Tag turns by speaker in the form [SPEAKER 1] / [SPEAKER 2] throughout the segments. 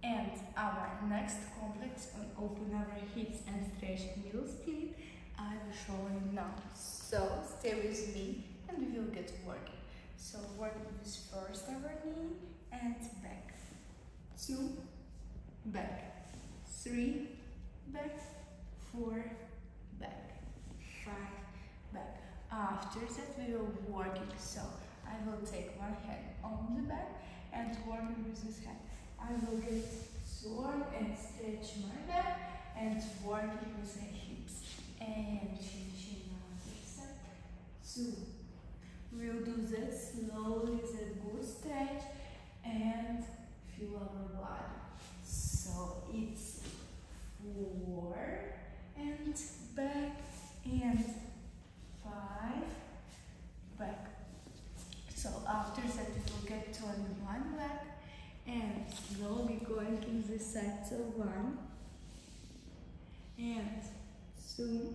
[SPEAKER 1] And our next complex on open our hips and stretch middle split, I will show you now. So stay with me and we will get working. So work with first our knee and back. 2, back. 3, back. 4, back. 5, back. After that we will working. So I will take one hand on the back and working with this hand. I will get sword and stretch my back and working with the hips. And changing another side. 2. We'll do that slowly, that good stretch and feel our body. So it's 4 and back and 5 back. So after that we will get to one leg and slowly going in this side. So 1 and 2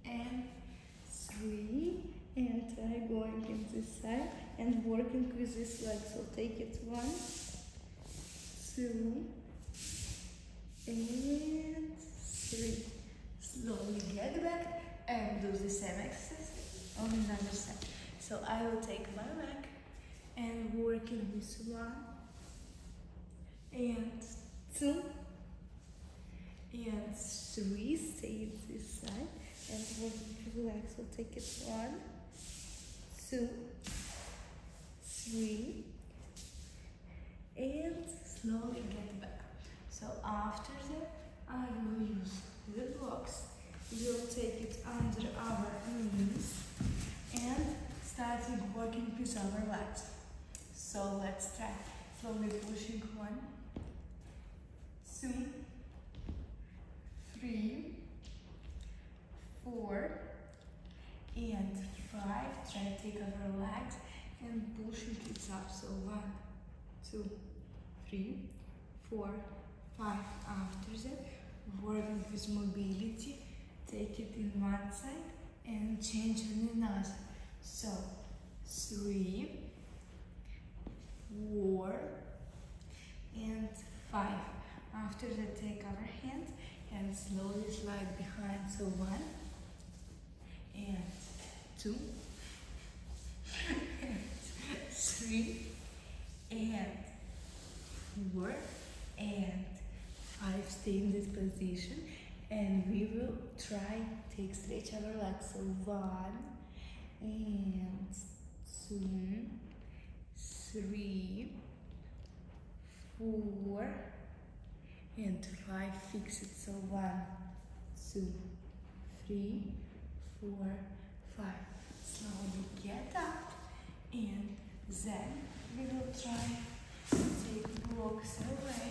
[SPEAKER 1] and 3 and try going in this side and working with this leg. So take it 1, 2 and 3. Slowly get back and do the same exercise on another side. So I will take my leg and working with 1 and 2 and 3. Stay in this side and working with the leg. So take it 1, 2, 3 and slowly get back. So after that I will use the blocks. We'll take it under our knees and starting working with our legs. So let's try. Slowly pushing 1, 2, 3, 4 and 5. Try to take our legs and pushing it up. So 1, 2, 3, 4, 5. After that, working with mobility. Take it in one side and change on another. So 3, 4 and 5. After that, take our hand and slowly slide behind. So 1 and 2 and 3 and 4 and 5. Stay in this position and we will try take stretch our legs. So 1 and 2, 3, 4 and 5. Fix it. So 1, 2, 3, 4, 5. Slowly get up and then we will try to take blocks away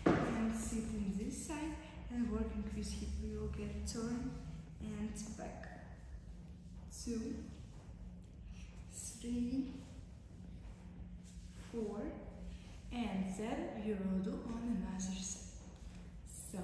[SPEAKER 1] and sit in this side and working with hip. We will get turn and back. 2, 3, 4 and then we will do on another side. So